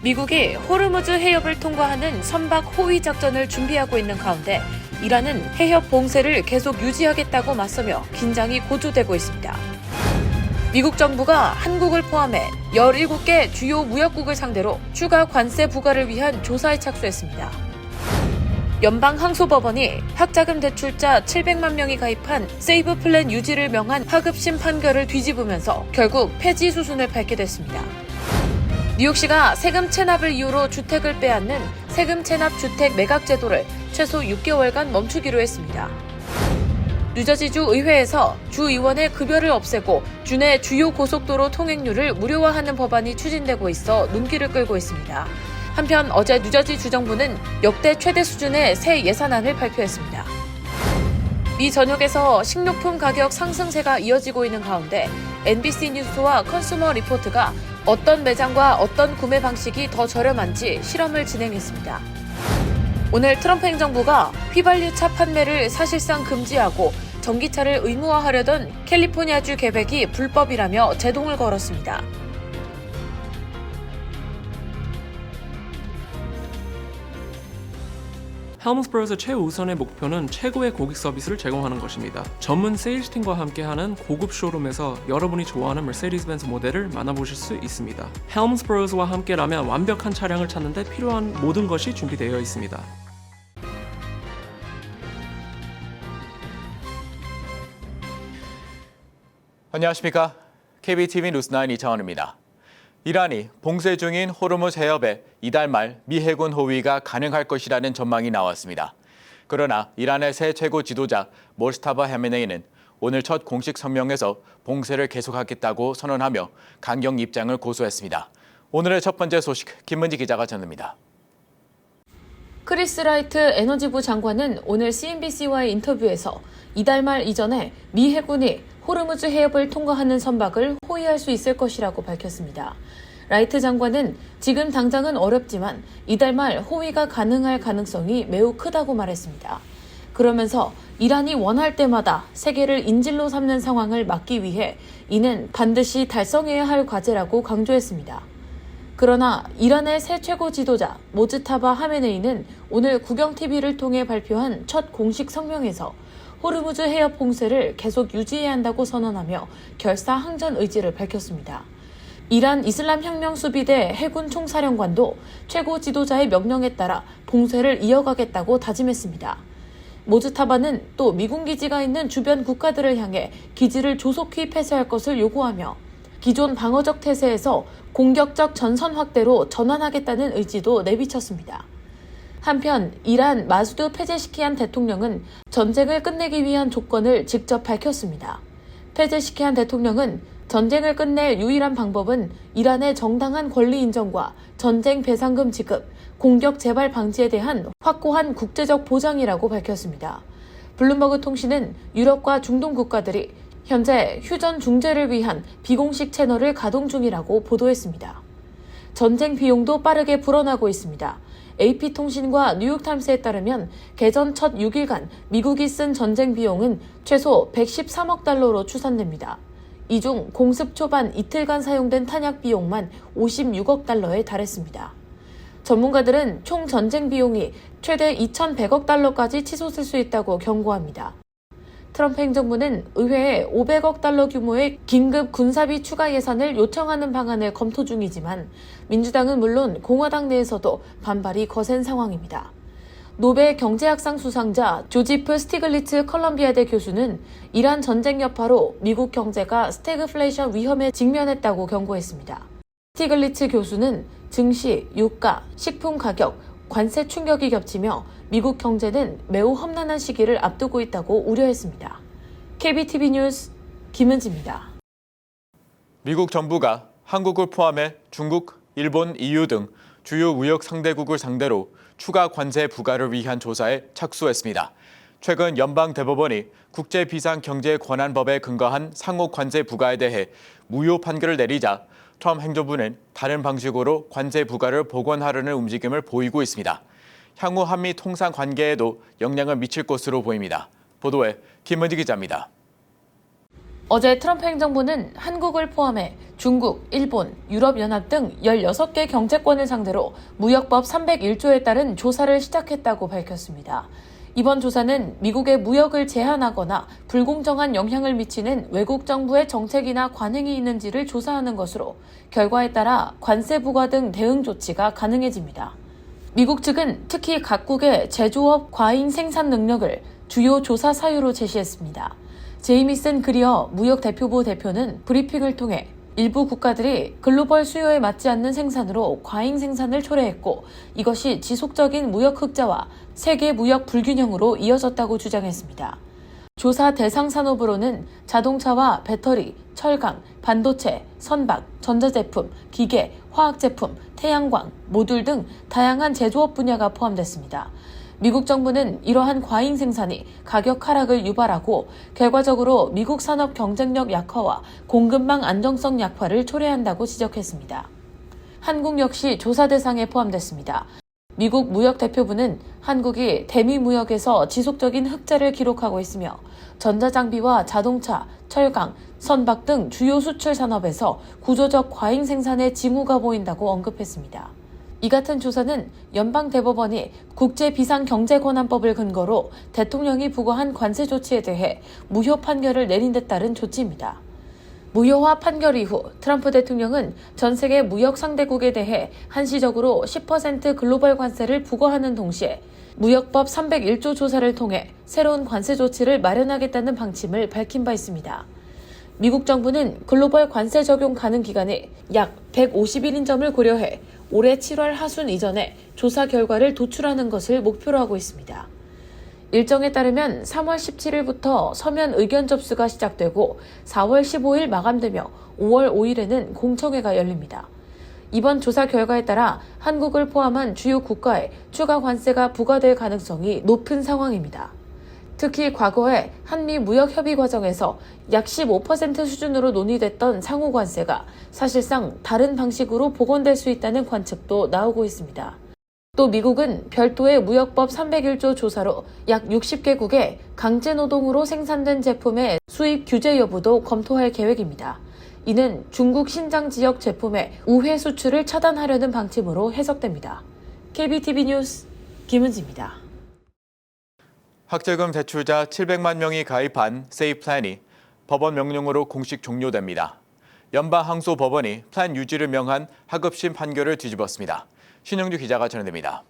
미국이 호르무즈 해협을 통과하는 선박 호위 작전을 준비하고 있는 가운데 이란은 해협 봉쇄를 계속 유지하겠다고 맞서며 긴장이 고조되고 있습니다. 미국 정부가 한국을 포함해 17개 주요 무역국을 상대로 추가 관세 부과를 위한 조사에 착수했습니다. 연방항소법원이 학자금 대출자 700만 명이 가입한 세이브 플랜 유지를 명한 하급심 판결을 뒤집으면서 결국 폐지 수순을 밟게 됐습니다. 뉴욕시가 세금 체납을 이유로 주택을 빼앗는 세금 체납 주택 매각 제도를 최소 6개월간 멈추기로 했습니다. 뉴저지주 의회에서 주 의원의 급여를 없애고 주내 주요 고속도로 통행료를 무료화하는 법안이 추진되고 있어 눈길을 끌고 있습니다. 한편 어제 뉴저지 주정부는 역대 최대 수준의 새 예산안을 발표했습니다. 미 전역에서 식료품 가격 상승세가 이어지고 있는 가운데 NBC 뉴스와 컨슈머 리포트가 어떤 매장과 어떤 구매 방식이 더 저렴한지 실험을 진행했습니다. 오늘 트럼프 행정부가 휘발유차 판매를 사실상 금지하고 전기차를 의무화하려던 캘리포니아주 계획이 불법이라며 제동을 걸었습니다. 헬무스브로의 최우선의 목표는 최고의 고객 서비스를 제공하는 것입니다. 전문 세일즈팀과 함께하는 고급 쇼룸에서 여러분이 좋아하는 메르세디스 벤츠 모델을 만나보실 수 있습니다. 헬무스브로와 함께라면 완벽한 차량을 찾는 데 필요한 모든 것이 준비되어 있습니다. 안녕하십니까? KBTV 뉴스9 이창원입니다. 이란이 봉쇄 중인 호르무즈 해협에 이달 말 미 해군 호위가 가능할 것이라는 전망이 나왔습니다. 그러나 이란의 새 최고 지도자 모스타바 하메네이는 오늘 첫 공식 성명에서 봉쇄를 계속하겠다고 선언하며 강경 입장을 고수했습니다. 오늘의 첫 번째 소식 김문지 기자가 전합니다. 크리스 라이트 에너지부 장관은 오늘 CNBC와의 인터뷰에서 이달 말 이전에 미 해군이 호르무즈 해협을 통과하는 선박을 호위할 수 있을 것이라고 밝혔습니다. 라이트 장관은 지금 당장은 어렵지만 이달 말 호위가 가능할 가능성이 매우 크다고 말했습니다. 그러면서 이란이 원할 때마다 세계를 인질로 삼는 상황을 막기 위해 이는 반드시 달성해야 할 과제라고 강조했습니다. 그러나 이란의 새 최고 지도자 모즈타바 하메네이는 오늘 국영TV를 통해 발표한 첫 공식 성명에서 호르무즈 해협 봉쇄를 계속 유지해야 한다고 선언하며 결사항전 의지를 밝혔습니다. 이란 이슬람혁명수비대 해군 총사령관도 최고 지도자의 명령에 따라 봉쇄를 이어가겠다고 다짐했습니다. 모즈타바는 또 미군 기지가 있는 주변 국가들을 향해 기지를 조속히 폐쇄할 것을 요구하며 기존 방어적 태세에서 공격적 전선 확대로 전환하겠다는 의지도 내비쳤습니다. 한편 이란 마수드 페제시키안 대통령은 전쟁을 끝내기 위한 조건을 직접 밝혔습니다. 페제시키안 대통령은 전쟁을 끝낼 유일한 방법은 이란의 정당한 권리 인정과 전쟁 배상금 지급, 공격 재발 방지에 대한 확고한 국제적 보장이라고 밝혔습니다. 블룸버그 통신은 유럽과 중동 국가들이 현재 휴전 중재를 위한 비공식 채널을 가동 중이라고 보도했습니다. 전쟁 비용도 빠르게 불어나고 있습니다. AP통신과 뉴욕타임스에 따르면 개전 첫 6일간 미국이 쓴 전쟁 비용은 최소 113억 달러로 추산됩니다. 이 중 공습 초반 이틀간 사용된 탄약 비용만 56억 달러에 달했습니다. 전문가들은 총 전쟁 비용이 최대 2,100억 달러까지 치솟을 수 있다고 경고합니다. 트럼프 행정부는 의회에 500억 달러 규모의 긴급 군사비 추가 예산을 요청하는 방안을 검토 중이지만 민주당은 물론 공화당 내에서도 반발이 거센 상황입니다. 노벨 경제학상 수상자 조지프 스티글리츠 컬럼비아대 교수는 이란 전쟁 여파로 미국 경제가 스태그플레이션 위험에 직면했다고 경고했습니다. 스티글리츠 교수는 증시, 유가, 식품 가격, 관세 충격이 겹치며 미국 경제는 매우 험난한 시기를 앞두고 있다고 우려했습니다. KBTV 뉴스 김은지입니다. 미국 정부가 한국을 포함해 중국, 일본, EU 등 주요 무역 상대국을 상대로 추가 관세 부과를 위한 조사에 착수했습니다. 최근 연방대법원이 국제비상경제권한법에 근거한 상호 관세 부과에 대해 무효 판결을 내리자 트럼프 행정부는 다른 방식으로 관세 부과를 복원하려는 움직임을 보이고 있습니다. 향후 한미 통상 관계에도 영향을 미칠 것으로 보입니다. 보도에 김은지 기자입니다. 어제 트럼프 행정부는 한국을 포함해 중국, 일본, 유럽연합 등 16개 경제권을 상대로 무역법 301조에 따른 조사를 시작했다고 밝혔습니다. 이번 조사는 미국의 무역을 제한하거나 불공정한 영향을 미치는 외국 정부의 정책이나 관행이 있는지를 조사하는 것으로 결과에 따라 관세 부과 등 대응 조치가 가능해집니다. 미국 측은 특히 각국의 제조업 과잉 생산 능력을 주요 조사 사유로 제시했습니다. 제이미슨 그리어 무역대표부 대표는 브리핑을 통해 일부 국가들이 글로벌 수요에 맞지 않는 생산으로 과잉 생산을 초래했고 이것이 지속적인 무역 흑자와 세계 무역 불균형으로 이어졌다고 주장했습니다. 조사 대상 산업으로는 자동차와 배터리, 철강, 반도체, 선박, 전자제품, 기계, 화학제품, 태양광, 모듈 등 다양한 제조업 분야가 포함됐습니다. 미국 정부는 이러한 과잉 생산이 가격 하락을 유발하고 결과적으로 미국 산업 경쟁력 약화와 공급망 안정성 약화를 초래한다고 지적했습니다. 한국 역시 조사 대상에 포함됐습니다. 미국 무역대표부는 한국이 대미 무역에서 지속적인 흑자를 기록하고 있으며 전자장비와 자동차, 철강, 선박 등 주요 수출 산업에서 구조적 과잉 생산의 징후가 보인다고 언급했습니다. 이 같은 조사는 연방대법원이 국제비상경제권한법을 근거로 대통령이 부과한 관세 조치에 대해 무효 판결을 내린 데 따른 조치입니다. 무효화 판결 이후 트럼프 대통령은 전 세계 무역 상대국에 대해 한시적으로 10% 글로벌 관세를 부과하는 동시에 무역법 301조 조사를 통해 새로운 관세 조치를 마련하겠다는 방침을 밝힌 바 있습니다. 미국 정부는 글로벌 관세 적용 가능 기간이 약 150일인 점을 고려해 올해 7월 하순 이전에 조사 결과를 도출하는 것을 목표로 하고 있습니다. 일정에 따르면 3월 17일부터 서면 의견 접수가 시작되고 4월 15일 마감되며 5월 5일에는 공청회가 열립니다. 이번 조사 결과에 따라 한국을 포함한 주요 국가에 추가 관세가 부과될 가능성이 높은 상황입니다. 특히 과거에 한미 무역 협의 과정에서 약 15% 수준으로 논의됐던 상호 관세가 사실상 다른 방식으로 복원될 수 있다는 관측도 나오고 있습니다. 또 미국은 별도의 무역법 301조 조사로 약 60개국의 강제노동으로 생산된 제품의 수입 규제 여부도 검토할 계획입니다. 이는 중국 신장 지역 제품의 우회 수출을 차단하려는 방침으로 해석됩니다. KBTV 뉴스 김은지입니다. 학자금 대출자 700만 명이 가입한 세이 플랜이 법원 명령으로 공식 종료됩니다. 연방항소법원이 플랜 유지를 명한 하급심 판결을 뒤집었습니다. 신영주 기자가 전해드립니다.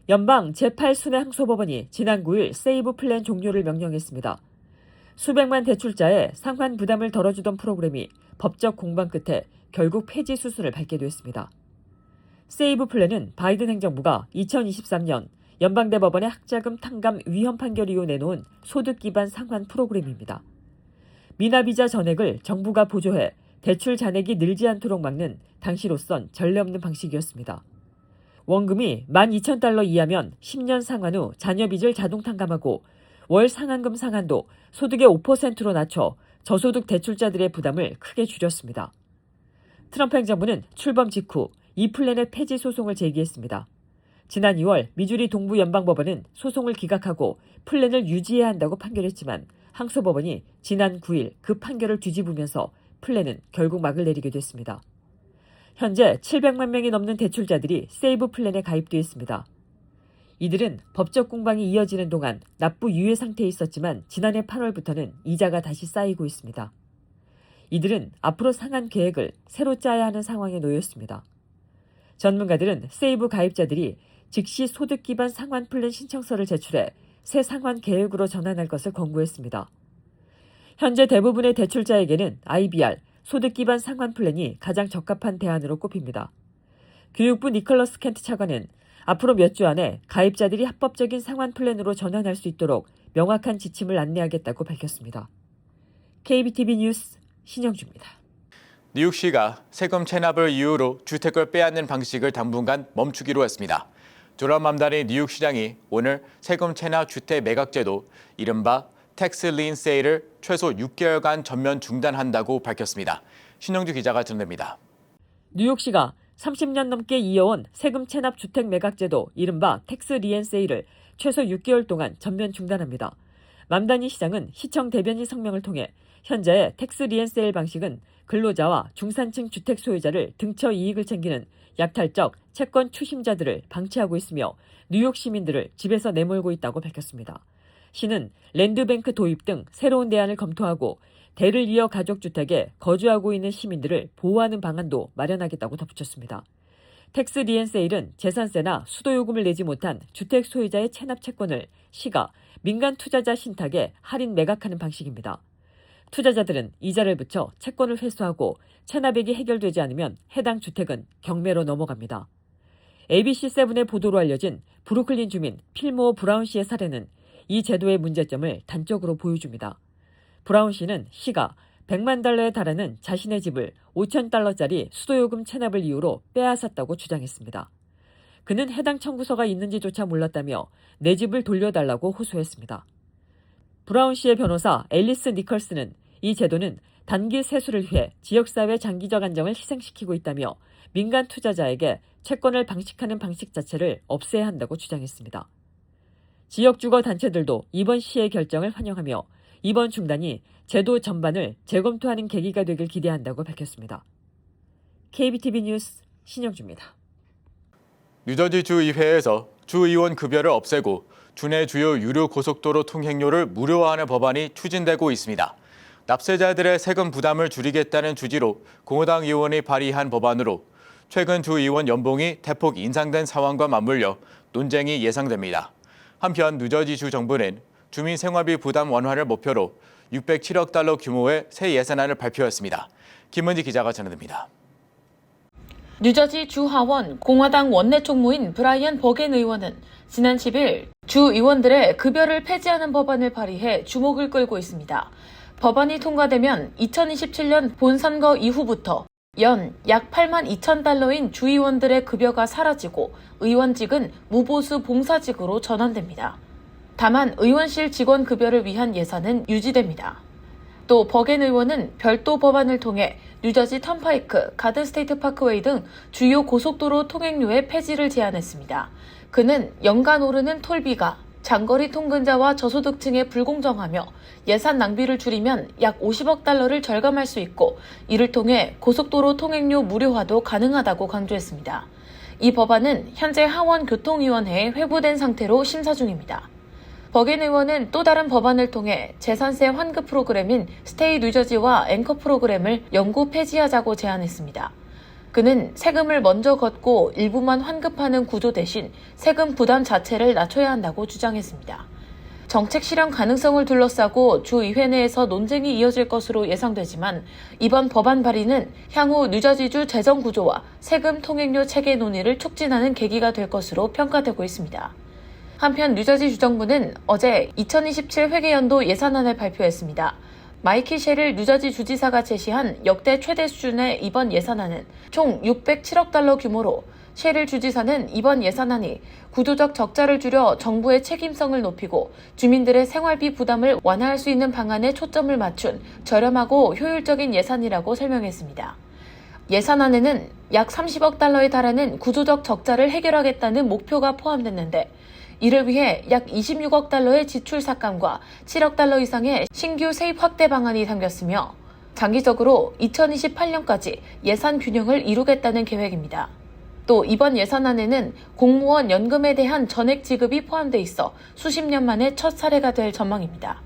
연방 제8순회항소법원이 지난 9일 세이브 플랜 종료를 명령했습니다. 수백만 대출자의 상환 부담을 덜어주던 프로그램이 법적 공방 끝에 결국 폐지 수순을 밟게 됐습니다. 세이브 플랜은 바이든 행정부가 2023년 연방대법원의 학자금 탕감 위헌 판결 이후 내놓은 소득 기반 상환 프로그램입니다. 미납이자 전액을 정부가 보조해 대출 잔액이 늘지 않도록 막는 당시로선 전례 없는 방식이었습니다. 원금이 12,000달러 이하면 10년 상환 후 자녀 빚을 자동 탕감하고 월 상환금 상한도 소득의 5%로 낮춰 저소득 대출자들의 부담을 크게 줄였습니다. 트럼프 행정부는 출범 직후 이 플랜의 폐지 소송을 제기했습니다. 지난 2월 미주리 동부 연방법원은 소송을 기각하고 플랜을 유지해야 한다고 판결했지만 항소법원이 지난 9일 그 판결을 뒤집으면서 플랜은 결국 막을 내리게 됐습니다. 현재 700만 명이 넘는 대출자들이 세이브 플랜에 가입되어 있습니다. 이들은 법적 공방이 이어지는 동안 납부 유예 상태에 있었지만 지난해 8월부터는 이자가 다시 쌓이고 있습니다. 이들은 앞으로 상환 계획을 새로 짜야 하는 상황에 놓였습니다. 전문가들은 세이브 가입자들이 즉시 소득 기반 상환 플랜 신청서를 제출해 새 상환 계획으로 전환할 것을 권고했습니다. 현재 대부분의 대출자에게는 IBR, 소득 기반 상환 플랜이 가장 적합한 대안으로 꼽힙니다. 교육부 니콜러스 켄트 차관은 앞으로 몇 주 안에 가입자들이 합법적인 상환 플랜으로 전환할 수 있도록 명확한 지침을 안내하겠다고 밝혔습니다. KBTV 뉴스 신영주입니다. 뉴욕시가 세금 체납을 이유로 주택을 빼앗는 방식을 당분간 멈추기로 했습니다. 조란 맘다니 뉴욕시장이 오늘 세금 체납 주택 매각제도 이른바 텍스 린 세일을 최소 6개월간 전면 중단한다고 밝혔습니다. 신영주 기자가 전해드립니다. 뉴욕시가 30년 넘게 이어온 세금 체납 주택 매각제도 이른바 텍스 리엔 세일을 최소 6개월 동안 전면 중단합니다. 맘다니 시장은 시청 대변인 성명을 통해 현재의 텍스 리앤세일 방식은 근로자와 중산층 주택 소유자를 등쳐 이익을 챙기는 약탈적 채권 추심자들을 방치하고 있으며 뉴욕 시민들을 집에서 내몰고 있다고 밝혔습니다. 시는 랜드뱅크 도입 등 새로운 대안을 검토하고 대를 이어 가족주택에 거주하고 있는 시민들을 보호하는 방안도 마련하겠다고 덧붙였습니다. 텍스 리앤세일은 재산세나 수도요금을 내지 못한 주택 소유자의 체납 채권을 시가 민간 투자자 신탁에 할인 매각하는 방식입니다. 투자자들은 이자를 붙여 채권을 회수하고 체납액이 해결되지 않으면 해당 주택은 경매로 넘어갑니다. ABC7의 보도로 알려진 브루클린 주민 필모어 브라운 씨의 사례는 이 제도의 문제점을 단적으로 보여줍니다. 브라운 씨는 시가 $1,000,000에 달하는 자신의 집을 $5,000짜리 수도요금 체납을 이유로 빼앗았다고 주장했습니다. 그는 해당 청구서가 있는지조차 몰랐다며 내 집을 돌려달라고 호소했습니다. 브라운 씨의 변호사 앨리스 니컬스는 이 제도는 단기 세수를 위해 지역사회 장기적 안정을 희생시키고 있다며 민간 투자자에게 채권을 방식하는 방식 자체를 없애야 한다고 주장했습니다. 지역주거 단체들도 이번 시의 결정을 환영하며 이번 중단이 제도 전반을 재검토하는 계기가 되길 기대한다고 밝혔습니다. KBTV 뉴스 신영주입니다. 뉴저지 주의회에서 주의원 급여를 없애고 주내 주요 유료 고속도로 통행료를 무료화하는 법안이 추진되고 있습니다. 납세자들의 세금 부담을 줄이겠다는 취지로 공화당 의원이 발의한 법안으로 최근 주 의원 연봉이 대폭 인상된 상황과 맞물려 논쟁이 예상됩니다. 한편 뉴저지주 정부는 주민 생활비 부담 완화를 목표로 $607억 규모의 새 예산안을 발표했습니다. 김은지 기자가 전해드립니다. 뉴저지 주 하원 공화당 원내 총무인 브라이언 버겐 의원은 지난 10일 주 의원들의 급여를 폐지하는 법안을 발의해 주목을 끌고 있습니다. 법안이 통과되면 2027년 본선거 이후부터 연 약 $82,000인 주의원들의 급여가 사라지고 의원직은 무보수 봉사직으로 전환됩니다. 다만 의원실 직원 급여를 위한 예산은 유지됩니다. 또 버겐 의원은 별도 법안을 통해 뉴저지 턴파이크, 가든스테이트 파크웨이 등 주요 고속도로 통행료의 폐지를 제안했습니다. 그는 연간 오르는 톨비가 장거리 통근자와 저소득층에 불공정하며 예산 낭비를 줄이면 약 $50억 절감할 수 있고 이를 통해 고속도로 통행료 무료화도 가능하다고 강조했습니다. 이 법안은 현재 하원 교통위원회에 회부된 상태로 심사 중입니다. 버겐 의원은 또 다른 법안을 통해 재산세 환급 프로그램인 스테이 뉴저지와 앵커 프로그램을 영구 폐지하자고 제안했습니다. 그는 세금을 먼저 걷고 일부만 환급하는 구조 대신 세금 부담 자체를 낮춰야 한다고 주장했습니다. 정책 실현 가능성을 둘러싸고 주의회 내에서 논쟁이 이어질 것으로 예상되지만 이번 법안 발의는 향후 뉴저지주 재정 구조와 세금 통행료 체계 논의를 촉진하는 계기가 될 것으로 평가되고 있습니다. 한편 뉴저지 주정부는 어제 2027 회계연도 예산안을 발표했습니다. 마이키 셰릴 뉴저지 주지사가 제시한 역대 최대 수준의 이번 예산안은 총 $607억 규모로 셰릴 주지사는 이번 예산안이 구조적 적자를 줄여 정부의 책임성을 높이고 주민들의 생활비 부담을 완화할 수 있는 방안에 초점을 맞춘 저렴하고 효율적인 예산이라고 설명했습니다. 예산안에는 약 $30억 달하는 구조적 적자를 해결하겠다는 목표가 포함됐는데 이를 위해 약 $26억 지출 삭감과 $7억 이상의 신규 세입 확대 방안이 담겼으며 장기적으로 2028년까지 예산 균형을 이루겠다는 계획입니다. 또 이번 예산안에는 공무원 연금에 대한 전액 지급이 포함돼 있어 수십 년 만에 첫 사례가 될 전망입니다.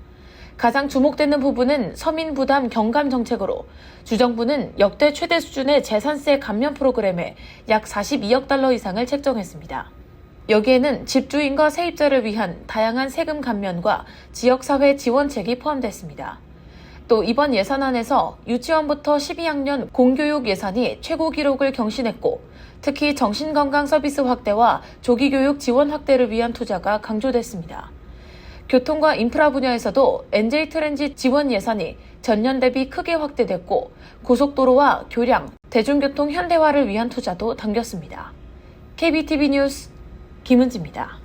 가장 주목되는 부분은 서민 부담 경감 정책으로 주정부는 역대 최대 수준의 재산세 감면 프로그램에 약 $42억 이상을 책정했습니다. 여기에는 집주인과 세입자를 위한 다양한 세금 감면과 지역사회 지원책이 포함됐습니다. 또 이번 예산안에서 유치원부터 12학년 공교육 예산이 최고 기록을 경신했고 특히 정신건강 서비스 확대와 조기교육 지원 확대를 위한 투자가 강조됐습니다. 교통과 인프라 분야에서도 NJ 트랜짓 지원 예산이 전년 대비 크게 확대됐고 고속도로와 교량, 대중교통 현대화를 위한 투자도 담겼습니다. KBTV 뉴스 김은지입니다.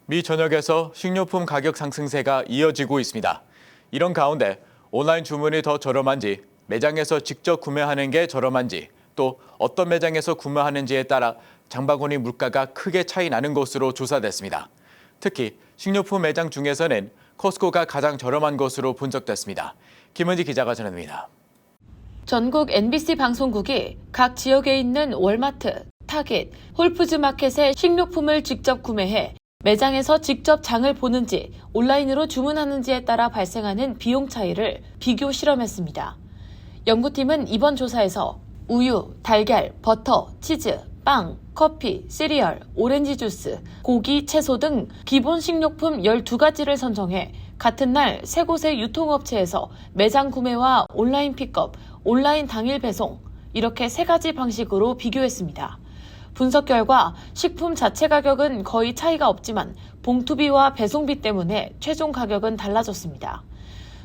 미 전역에서 식료품 가격 상승세가 이어지고 있습니다. 이런 가운데 온라인 주문이 더 저렴한지, 매장에서 직접 구매하는 게 저렴한지, 또 어떤 매장에서 구매하는지에 따라 장바구니 물가가 크게 차이 나는 것으로 조사됐습니다. 특히 식료품 매장 중에서는 코스코가 가장 저렴한 것으로 분석됐습니다. 김은지 기자가 전해드립니다. 전국 NBC 방송국이 각 지역에 있는 월마트, 타겟, 홀푸즈 마켓의 식료품을 직접 구매해 매장에서 직접 장을 보는지 온라인으로 주문하는지에 따라 발생하는 비용 차이를 비교 실험했습니다. 연구팀은 이번 조사에서 우유, 달걀, 버터, 치즈, 빵, 커피, 시리얼, 오렌지 주스, 고기, 채소 등 기본 식료품 12가지를 선정해 같은 날 세 곳의 유통업체에서 매장 구매와 온라인 픽업, 온라인 당일 배송 이렇게 세 가지 방식으로 비교했습니다. 분석 결과 식품 자체 가격은 거의 차이가 없지만 봉투비와 배송비 때문에 최종 가격은 달라졌습니다.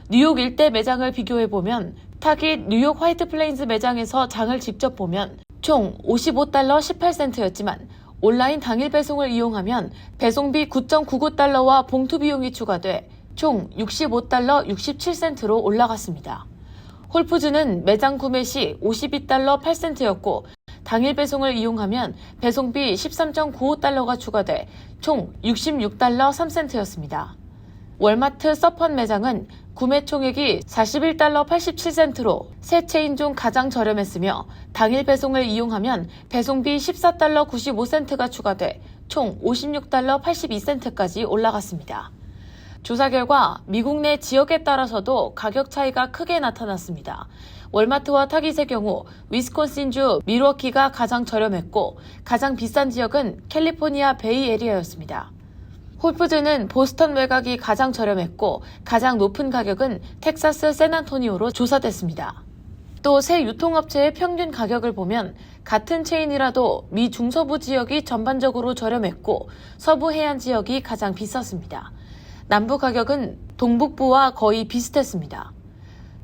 뉴욕 일대 매장을 비교해보면 타깃 뉴욕 화이트 플레인즈 매장에서 장을 직접 보면 총 $55 18센트였지만 온라인 당일 배송을 이용하면 배송비 9.99달러와 봉투 비용이 추가돼 총 $65 67센트로 올라갔습니다. 홀푸즈는 매장 구매 시 $52 8센트였고 당일 배송을 이용하면 배송비 13.95달러가 추가돼 총 $66 3센트였습니다. 월마트 서펀 매장은 구매 총액이 $41 87센트로 세 체인 중 가장 저렴했으며 당일 배송을 이용하면 배송비 $14 95센트가 추가돼 총 $56 82센트까지 올라갔습니다. 조사 결과 미국 내 지역에 따라서도 가격 차이가 크게 나타났습니다. 월마트와 타깃의 경우 위스콘신주 밀워키가 가장 저렴했고 가장 비싼 지역은 캘리포니아 베이에리어였습니다. 홀푸즈는 보스턴 외곽이 가장 저렴했고 가장 높은 가격은 텍사스 샌안토니오로 조사됐습니다. 또 새 유통업체의 평균 가격을 보면 같은 체인이라도 미 중서부 지역이 전반적으로 저렴했고 서부 해안 지역이 가장 비쌌습니다. 남부 가격은 동북부와 거의 비슷했습니다.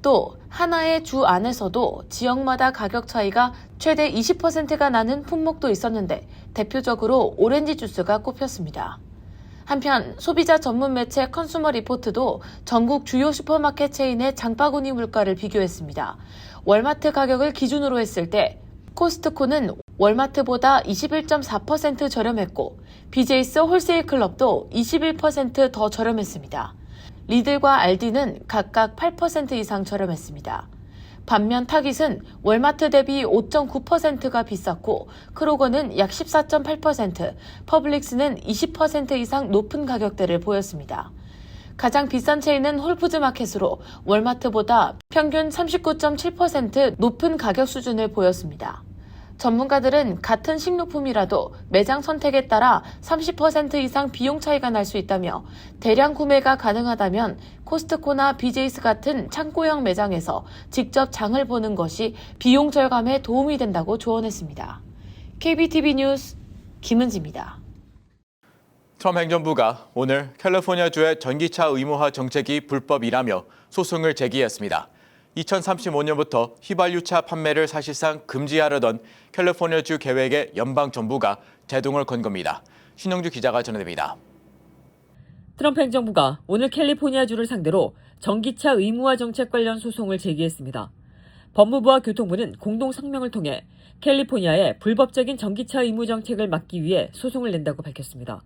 또 하나의 주 안에서도 지역마다 가격 차이가 최대 20%가 나는 품목도 있었는데 대표적으로 오렌지 주스가 꼽혔습니다. 한편 소비자 전문 매체 컨슈머 리포트도 전국 주요 슈퍼마켓 체인의 장바구니 물가를 비교했습니다. 월마트 가격을 기준으로 했을 때 코스트코는 월마트보다 21.4% 저렴했고 BJ's 홀세일 클럽도 21% 더 저렴했습니다. 리들과 알디는 각각 8% 이상 저렴했습니다. 반면 타깃은 월마트 대비 5.9%가 비쌌고 크로거는 약 14.8%, 퍼블릭스는 20% 이상 높은 가격대를 보였습니다. 가장 비싼 체인은 홀푸즈 마켓으로 월마트보다 평균 39.7% 높은 가격 수준을 보였습니다. 전문가들은 같은 식료품이라도 매장 선택에 따라 30% 이상 비용 차이가 날 수 있다며 대량 구매가 가능하다면 코스트코나 BJ's 같은 창고형 매장에서 직접 장을 보는 것이 비용 절감에 도움이 된다고 조언했습니다. KBTV 뉴스 김은지입니다. 트럼프 행정부가 오늘 캘리포니아주의 전기차 의무화 정책이 불법이라며 소송을 제기했습니다. 2035년부터 휘발유차 판매를 사실상 금지하려던 캘리포니아주 계획에 연방 정부가 제동을 건 겁니다. 신영주 기자가 전해드립니다. 트럼프 행정부가 오늘 캘리포니아주를 상대로 전기차 의무화 정책 관련 소송을 제기했습니다. 법무부와 교통부는 공동 성명을 통해 캘리포니아의 불법적인 전기차 의무 정책을 막기 위해 소송을 낸다고 밝혔습니다.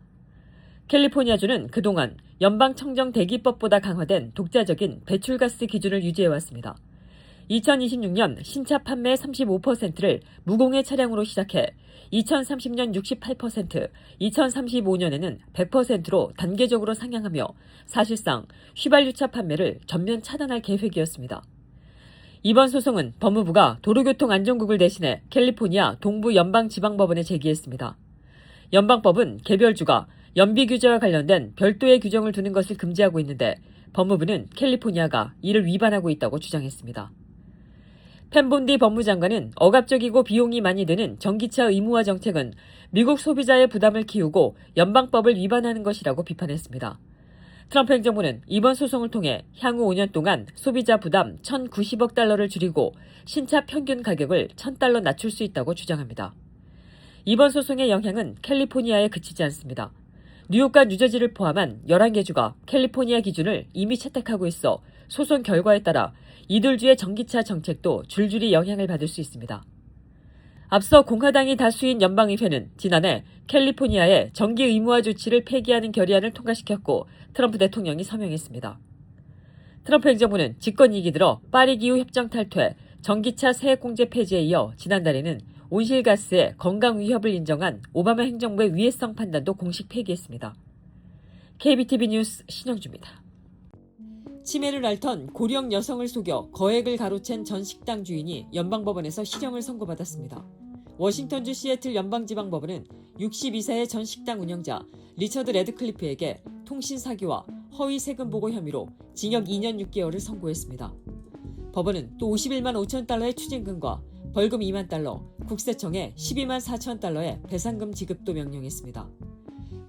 캘리포니아주는 그동안 연방청정대기법보다 강화된 독자적인 배출가스 기준을 유지해왔습니다. 2026년 신차 판매의 35%를 무공해 차량으로 시작해 2030년 68%, 2035년에는 100%로 단계적으로 상향하며 사실상 휘발유차 판매를 전면 차단할 계획이었습니다. 이번 소송은 법무부가 도로교통안전국을 대신해 캘리포니아 동부 연방지방법원에 제기했습니다. 연방법은 개별주가 연비 규제와 관련된 별도의 규정을 두는 것을 금지하고 있는데 법무부는 캘리포니아가 이를 위반하고 있다고 주장했습니다. 펜본디 법무장관은 억압적이고 비용이 많이 드는 전기차 의무화 정책은 미국 소비자의 부담을 키우고 연방법을 위반하는 것이라고 비판했습니다. 트럼프 행정부는 이번 소송을 통해 향후 5년 동안 소비자 부담 1,090억 달러를 줄이고 신차 평균 가격을 $1,000 낮출 수 있다고 주장합니다. 이번 소송의 영향은 캘리포니아에 그치지 않습니다. 뉴욕과 뉴저지를 포함한 11개 주가 캘리포니아 기준을 이미 채택하고 있어 소송 결과에 따라 이들 주의 전기차 정책도 줄줄이 영향을 받을 수 있습니다. 앞서 공화당이 다수인 연방의회는 지난해 캘리포니아의 정기 의무화 조치를 폐기하는 결의안을 통과시켰고 트럼프 대통령이 서명했습니다. 트럼프 행정부는 집권 2기 들어 파리 기후 협정 탈퇴, 전기차 세액공제 폐지에 이어 지난달에는 온실가스의 건강 위협을 인정한 오바마 행정부의 위해성 판단도 공식 폐기했습니다. KBTV 뉴스 신영주입니다. 치매를 앓던 고령 여성을 속여 거액을 가로챈 전 식당 주인이 연방법원에서 실형을 선고받았습니다. 워싱턴주 시애틀 연방지방법원은 62세의 전 식당 운영자 리처드 레드클리프에게 통신 사기와 허위 세금 보고 혐의로 징역 2년 6개월을 선고했습니다. 법원은 또 51만 5천 달러의 추징금과 벌금 2만 달러, 국세청에 12만 4천 달러의 배상금 지급도 명령했습니다.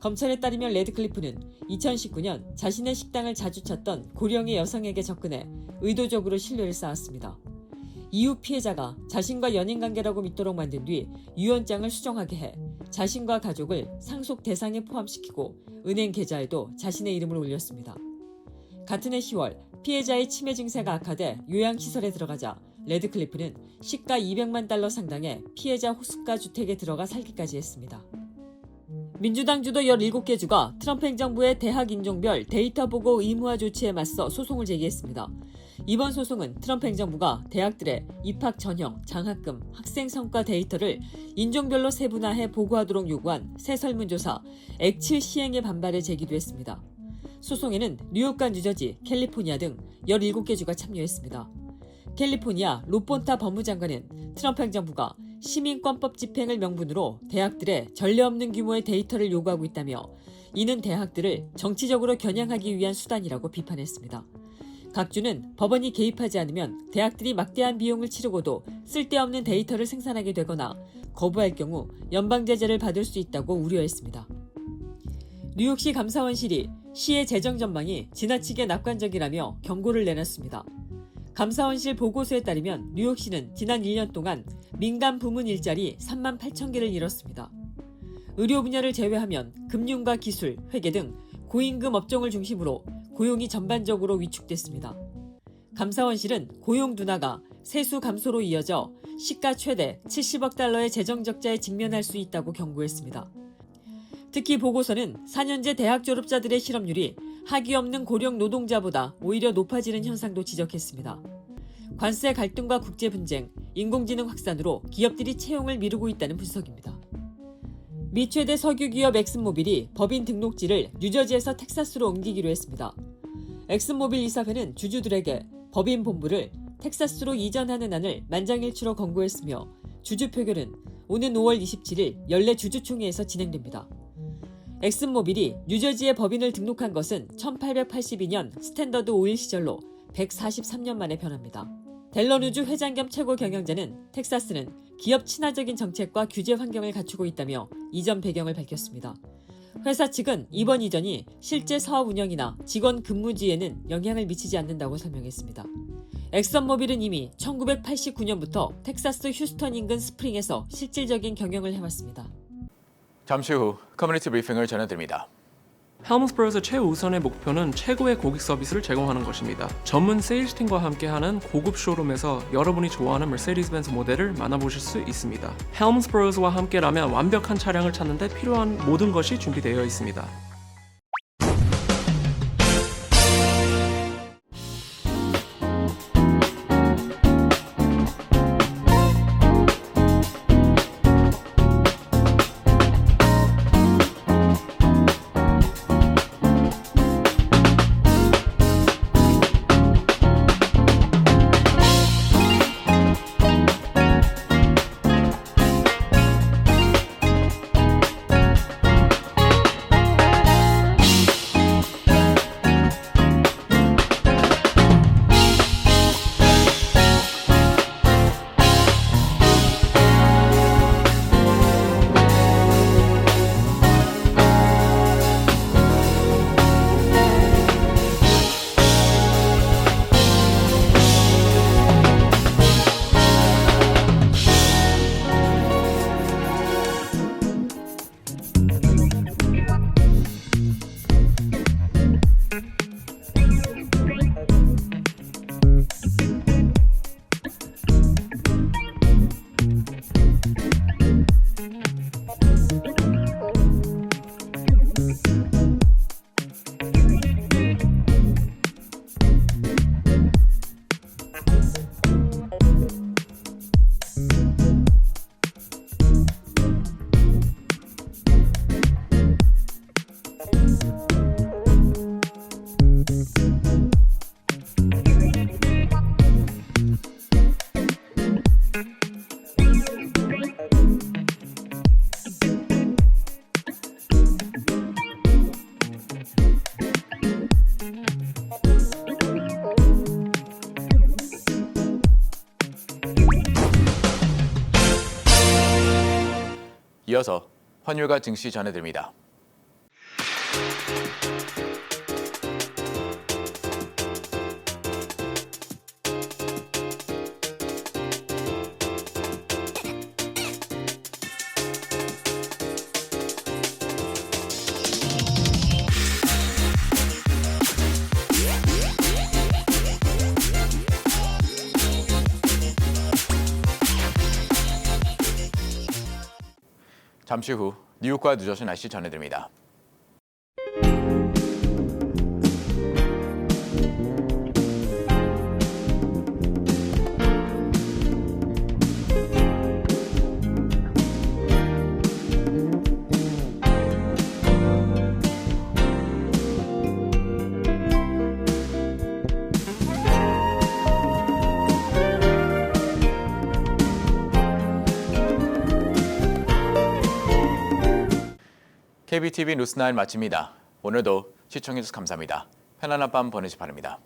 검찰에 따르면 레드클리프는 2019년 자신의 식당을 자주 찾던 고령의 여성에게 접근해 의도적으로 신뢰를 쌓았습니다. 이후 피해자가 자신과 연인관계라고 믿도록 만든 뒤 유언장을 수정하게 해 자신과 가족을 상속 대상에 포함시키고 은행 계좌에도 자신의 이름을 올렸습니다. 같은 해 10월 피해자의 치매 증세가 악화돼 요양시설에 들어가자 레드클리프는 시가 200만 달러 상당의 피해자 호숫가 주택에 들어가 살기까지 했습니다. 민주당 주도 17개 주가 트럼프 행정부의 대학 인종별 데이터 보고 의무화 조치에 맞서 소송을 제기했습니다. 이번 소송은 트럼프 행정부가 대학들의 입학 전형, 장학금, 학생 성과 데이터를 인종별로 세분화해 보고하도록 요구한 새 설문조사 액7 시행에 반발해 제기도 했습니다. 소송에는 뉴욕과 뉴저지, 캘리포니아 등 17개 주가 참여했습니다. 캘리포니아 로폰타 법무장관은 트럼프 행정부가 시민권법 집행을 명분으로 대학들의 전례 없는 규모의 데이터를 요구하고 있다며 이는 대학들을 정치적으로 겨냥하기 위한 수단이라고 비판했습니다. 각 주는 법원이 개입하지 않으면 대학들이 막대한 비용을 치르고도 쓸데없는 데이터를 생산하게 되거나 거부할 경우 연방 제재를 받을 수 있다고 우려했습니다. 뉴욕시 감사원실이 시의 재정 전망이 지나치게 낙관적이라며 경고를 내놨습니다. 감사원실 보고서에 따르면 뉴욕시는 지난 1년 동안 민간 부문 일자리 3만 8천 개를 잃었습니다. 의료 분야를 제외하면 금융과 기술, 회계 등 고임금 업종을 중심으로 고용이 전반적으로 위축됐습니다. 감사원실은 고용 둔화가 세수 감소로 이어져 시가 최대 70억 달러의 재정 적자에 직면할 수 있다고 경고했습니다. 특히 보고서는 4년제 대학 졸업자들의 실업률이 학위 없는 고령 노동자보다 오히려 높아지는 현상도 지적했습니다. 관세 갈등과 국제 분쟁, 인공지능 확산으로 기업들이 채용을 미루고 있다는 분석입니다. 미 최대 석유 기업 엑슨모빌이 법인 등록지를 뉴저지에서 텍사스로 옮기기로 했습니다. 엑슨모빌 이사회는 주주들에게 법인 본부를 텍사스로 이전하는 안을 만장일치로 권고했으며 주주 표결은 오는 5월 27일 연례 주주총회에서 진행됩니다. 엑슨모빌이 뉴저지에 법인을 등록한 것은 1882년 스탠더드 오일 시절로 143년 만에 변합니다. 델러누주 회장 겸 최고 경영자는 텍사스는 기업 친화적인 정책과 규제 환경을 갖추고 있다며 이전 배경을 밝혔습니다. 회사 측은 이번 이전이 실제 사업 운영이나 직원 근무지에는 영향을 미치지 않는다고 설명했습니다. 엑슨모빌은 이미 1989년부터 텍사스 휴스턴 인근 스프링에서 실질적인 경영을 해왔습니다. 잠시 후 커뮤니티 브리핑을 전해드립니다. 헬მს브로우의 최우선의 목표는 최고의 고객 서비스를 제공하는 것입니다. 전문 세일스팀과 함께하는 고급 쇼룸에서 여러분이 좋아하는 머세디스-벤츠 모델을 만나보실 수 있습니다. 헬მს브로우와 함께라면 완벽한 차량을 찾는 데 필요한 모든 것이 준비되어 있습니다. 이어서 환율과 증시 전해드립니다. 잠시 후 뉴욕과 뉴저지 날씨 전해드립니다. KBTV 뉴스9 마칩니다. 오늘도 시청해주셔서 감사합니다. 편안한 밤 보내시 바랍니다.